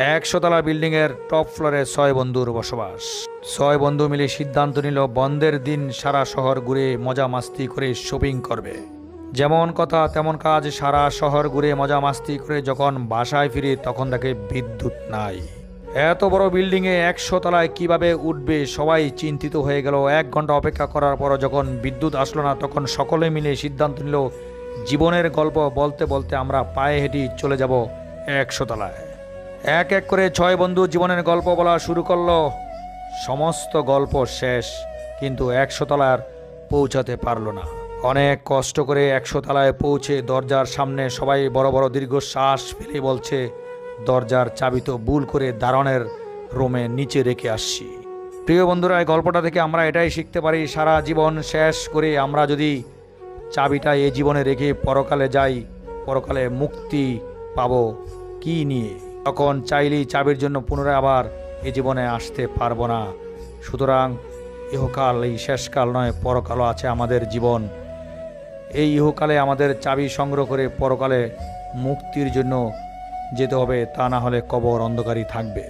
100 তলা বিল্ডিং এর টপ ফ্লোরে 6 বন্ধুর বসবাস। 6 বন্ধু মিলে সিদ্ধান্ত নিল বন্ধের দিন সারা শহর ঘুরে মজা মাস্তি করে শপিং করবে। যেমন কথা তেমন কাজ, সারা শহর ঘুরে মজা মাস্তি করে যখন বাসায় ফিরে তখন দেখে বিদ্যুৎ নাই। এত বড় বিল্ডিং এ 100 তলায় কিভাবে উঠবে সবাই চিন্তিত হয়ে গেল। 1 ঘন্টা অপেক্ষা করার পর যখন বিদ্যুৎ আসলো না তখন সকলে মিলে সিদ্ধান্ত নিল জীবনের গল্প বলতে বলতে আমরা পায়ে হেঁটে চলে যাব 100 তলায়। এক এক করে 6 বন্ধু জীবনের গল্প বলা শুরু করলো। সমস্ত গল্প শেষ, কিন্তু 100 তলার পৌঁছাতে পারলো না। অনেক কষ্ট করে 100 তলায় পৌঁছে দরজার সামনে সবাই বড় বড় দীর্ঘশ্বাস ফেলে বলছে, দরজার চাবি তো ভুল করে দারোয়ানের রুমে নিচে রেখে আসছি। প্রিয় বন্ধুরা, এই গল্পটা থেকে আমরা এটাই শিখতে পারি, সারা জীবন শেষ করে আমরা যদি চাবিটা এই জীবনে রেখে পরকালে যাই, পরকালে মুক্তি পাবো কি নিয়ে? তখন চাইলেই চাবির জন্য পুনরায় আবার এই জীবনে আসতে পারবো না। সুতরাং ইহকাল এই শেষকাল নয়, পরকালও আছে আমাদের জীবন। এই ইহকালে আমাদের চাবি সংগ্রহ করে পরকালে মুক্তির জন্য যেতে হবে, তা না হলে কবর অন্ধকারই থাকবে।